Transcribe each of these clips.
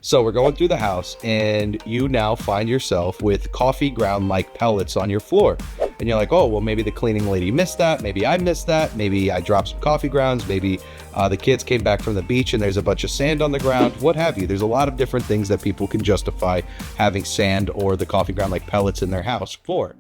So we're going through the house and you now find yourself with coffee ground like pellets on your floor. And you're like, oh, well, maybe the cleaning lady missed that. Maybe I missed that. Maybe I dropped some coffee grounds. Maybe the kids came back from the beach and there's a bunch of sand on the ground, what have you. There's a lot of different things that people can justify having sand or the coffee ground like pellets in their house for.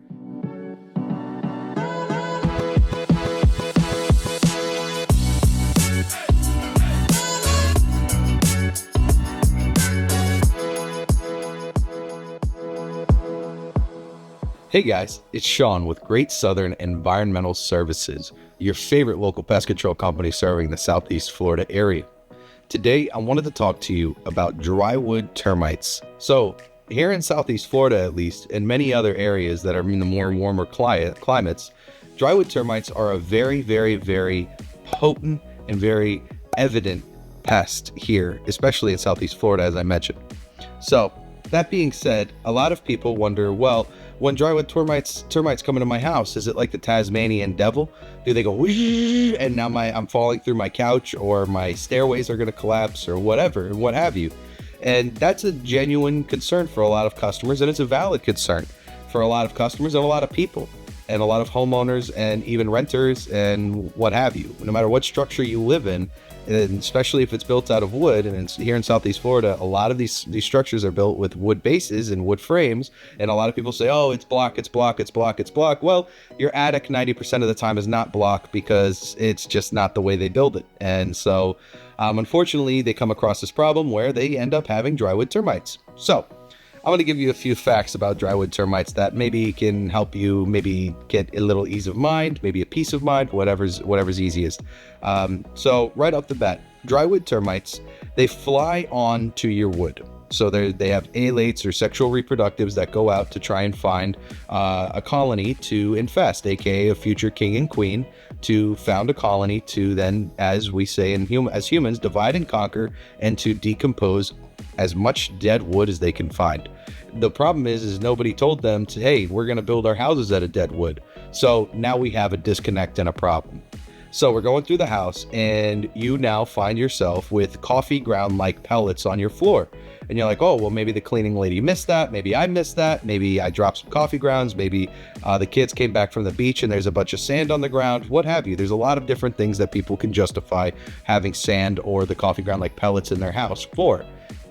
Hey guys, it's Sean with Great Southern Environmental Services, your favorite local pest control company serving the Southeast Florida area. Today, I wanted to talk to you about DryWood termites. So, here in Southeast Florida at least, and many other areas that are in the more warmer climates, DryWood termites are a very, very, very potent and very evident pest here, especially in Southeast Florida, as I mentioned. So, that being said, a lot of people wonder, well, when DryWood termites come into my house, is it like the Tasmanian devil? Do they go whoosh, and now I'm falling through my couch, or my stairways are going to collapse, or whatever, what have you? And that's a genuine concern for a lot of customers, and it's a valid concern for a lot of customers and a lot of people, and a lot of homeowners and even renters and what have you. No matter what structure you live in, and especially if it's built out of wood, and it's here in Southeast Florida, a lot of these structures are built with wood bases and wood frames, and a lot of people say, oh, it's block, it's block, it's block, it's block. Well, your attic 90% of the time is not block because it's just not the way they build it. And so, unfortunately, they come across this problem where they end up having DryWood termites. So, I'm going to give you a few facts about DryWood termites that maybe can help you maybe get a little ease of mind, maybe a peace of mind, whatever's easiest. So right off the bat, DryWood termites, they fly onto your wood. So they have alates or sexual reproductives that go out to try and find a colony to infest, aka a future king and queen, to found a colony to then, as we say as humans, divide and conquer and to decompose as much dead wood as they can find. The problem is nobody told them to, hey, we're going to build our houses out of dead wood. So now we have a disconnect and a problem. So we're going through the house and you now find yourself with coffee ground like pellets on your floor. And you're like, oh, well, maybe the cleaning lady missed that. Maybe I missed that. Maybe I dropped some coffee grounds. Maybe the kids came back from the beach and there's a bunch of sand on the ground, what have you. There's a lot of different things that people can justify having sand or the coffee ground like pellets in their house for.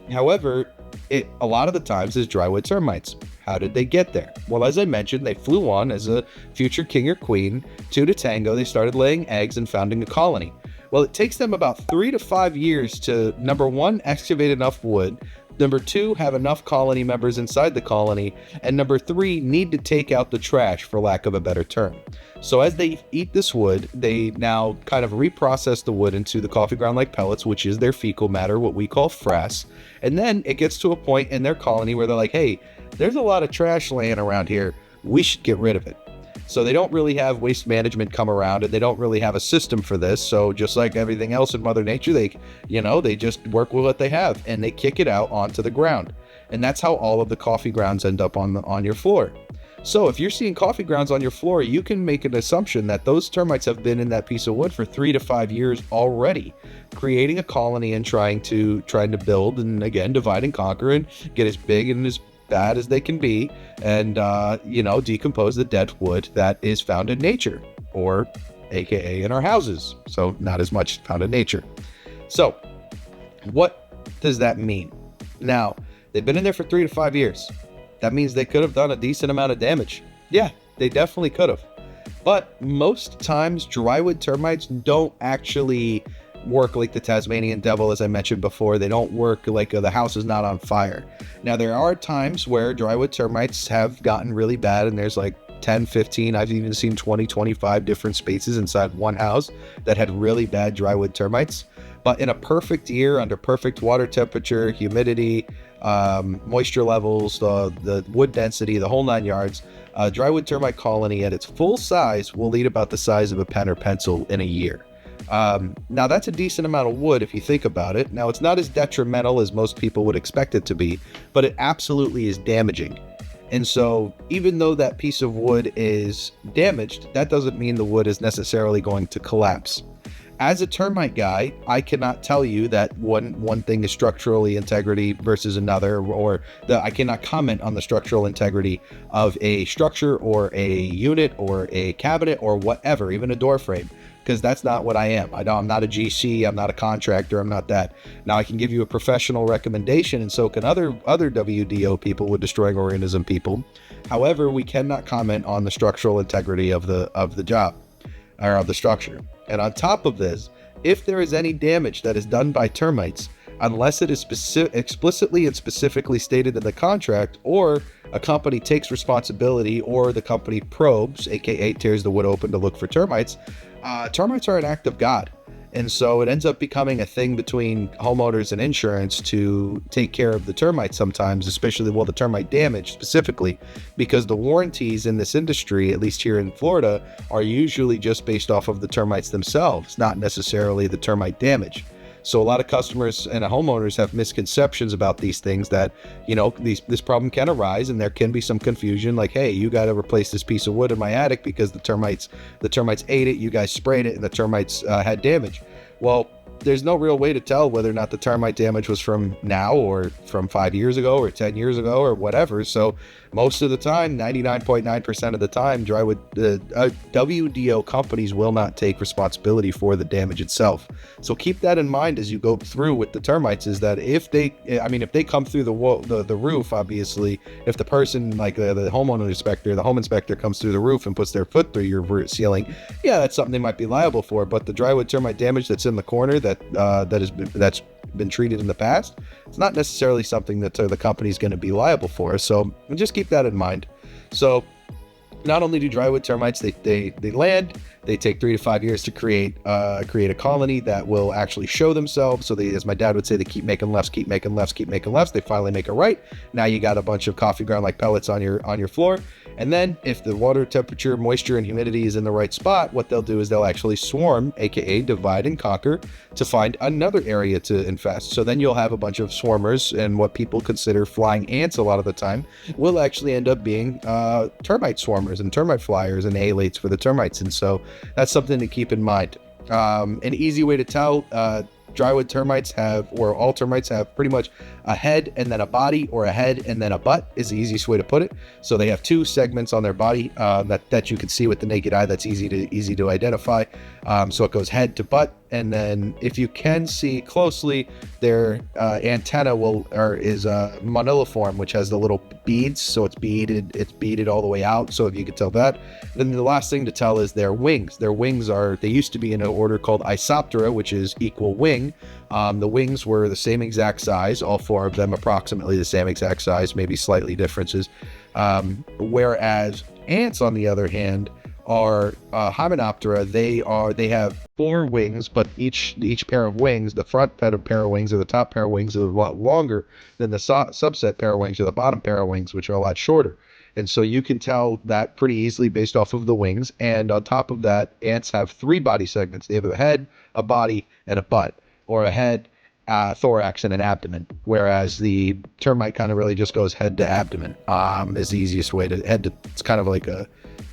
However, it a lot of the times is DryWood termites. How did they get there? Well, as I mentioned, they flew on as a future king or queen. Two to tango, they started laying eggs and founding a colony. Well, it takes them about 3 to 5 years to, number one, excavate enough wood, number two, have enough colony members inside the colony, and number three, need to take out the trash, for lack of a better term. So as they eat this wood, they now kind of reprocess the wood into the coffee ground like pellets, which is their fecal matter, what we call frass. And then it gets to a point in their colony where they're like, hey, there's a lot of trash laying around here. We should get rid of it. So they don't really have waste management come around, and they don't really have a system for this. So just like everything else in Mother Nature, they just work with what they have and they kick it out onto the ground. And that's how all of the coffee grounds end up on your floor. So if you're seeing coffee grounds on your floor, you can make an assumption that those termites have been in that piece of wood for 3 to 5 years already, creating a colony and trying to build and again divide and conquer and get as big and as bad as they can be, and decompose the dead wood that is found in nature, or aka in our houses. So not as much found in nature. So what does that mean? Now, they've been in there for 3 to 5 years. That means they could have done a decent amount of damage. Yeah, they definitely could have. But most times, DryWood termites don't actually work like the Tasmanian devil, as I mentioned before. They don't work like the house is not on fire. Now, there are times where DryWood termites have gotten really bad, and there's like 10, 15, I've even seen 20, 25 different spaces inside one house that had really bad DryWood termites. But in a perfect year, under perfect water temperature, humidity, moisture levels, the wood density, the whole 9 yards, a DryWood termite colony at its full size will eat about the size of a pen or pencil in a year. Now that's a decent amount of wood if you think about it. Now it's not as detrimental as most people would expect it to be, but it absolutely is damaging. And so even though that piece of wood is damaged, that doesn't mean the wood is necessarily going to collapse. As a termite guy, I cannot tell you that one thing is structurally integrity versus another, or I cannot comment on the structural integrity of a structure or a unit or a cabinet or whatever, even a door frame, because that's not what I am. I'm not a GC, I'm not a contractor, I'm not that. Now I can give you a professional recommendation, and so can other WDO people with destroying organism people. However, we cannot comment on the structural integrity of the job or of the structure. And on top of this, if there is any damage that is done by termites, unless it is explicitly and specifically stated in the contract, or a company takes responsibility, or the company probes, aka tears the wood open to look for termites, termites are an act of God. And so it ends up becoming a thing between homeowners and insurance to take care of the termites sometimes, especially, well, the termite damage specifically, because the warranties in this industry, at least here in Florida, are usually just based off of the termites themselves, not necessarily the termite damage. So a lot of customers and homeowners have misconceptions about these things that, this problem can arise, and there can be some confusion like, hey, you got to replace this piece of wood in my attic because the termites ate it, you guys sprayed it, and the termites had damage. Well, there's no real way to tell whether or not the termite damage was from now or from 5 years ago or 10 years ago or whatever. So most of the time, 99.9% of the time, WDO companies will not take responsibility for the damage itself. So keep that in mind as you go through with the termites, is that if they come through the roof, obviously, if the person, like the homeowner inspector, the home inspector comes through the roof and puts their foot through your ceiling, yeah, that's something they might be liable for. But the DryWood termite damage that's in the corner that's been treated in the past, it's not necessarily something that the company's going to be liable for. So just keep that in mind. So not only do DryWood termites, they land, they take 3 to 5 years to create a colony that will actually show themselves. So they, as my dad would say, they keep making lefts, keep making lefts, keep making lefts. They finally make a right. Now you got a bunch of coffee ground like pellets on your floor. And then if the water temperature, moisture, and humidity is in the right spot, what they'll do is they'll actually swarm, aka divide and conquer, to find another area to infest. So then you'll have a bunch of swarmers, and what people consider flying ants a lot of the time will actually end up being termite swarmers and termite flyers and alates for the termites. And so that's something to keep in mind. An easy way to tell, DryWood termites all termites have pretty much a head and then a body, or a head and then a butt is the easiest way to put it. So they have 2 segments on their body that you can see with the naked eye. That's easy to identify. So it goes head to butt, and then if you can see closely, their antenna is moniliform, which has the little beads. So it's beaded all the way out. So if you could tell that. Then the last thing to tell is their wings. Their wings they used to be in an order called Isoptera, which is equal wing. The wings were the same exact size, all 4 of them approximately the same exact size, maybe slightly differences. Whereas ants, on the other hand, are Hymenoptera. They have 4 wings, but each pair of wings, the front pair of wings or the top pair of wings, are a lot longer than the subset pair of wings or the bottom pair of wings, which are a lot shorter. And so you can tell that pretty easily based off of the wings. And on top of that, ants have 3 body segments. They have a head, a body, and a butt, or a head, thorax, and an abdomen. Whereas the termite kind of really just goes head to abdomen. Is the easiest way to it's kind of like a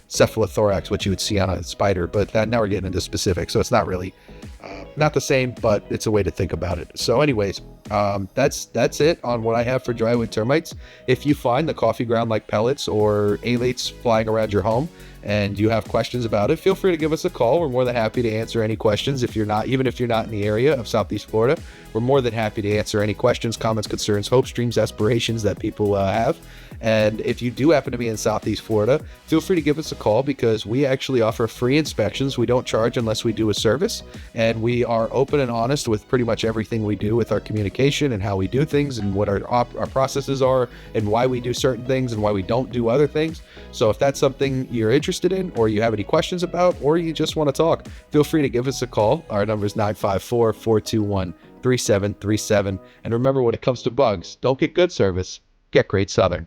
cephalothorax, what you would see on a spider, but now we're getting into specifics, so it's not really not the same, but it's a way to think about it. So anyways, that's it on what I have for DryWood termites. If you find the coffee ground like pellets or alates flying around your home and you have questions about it, feel free to give us a call. We're more than happy to answer any questions. Even if you're not in the area of Southeast Florida, we're more than happy to answer any questions, comments, concerns, hopes, dreams, aspirations that people have. And if you do happen to be in Southeast Florida, feel free to give us a call, because we actually offer free inspections. We don't charge unless we do a service, and we are open and honest with pretty much everything we do with our communication and how we do things and what our processes are and why we do certain things and why we don't do other things. So if that's something you're interested in, or you have any questions about, or you just want to talk, feel free to give us a call. Our number is 954-421-3737. And remember, when it comes to bugs, don't get good service, get Great Southern.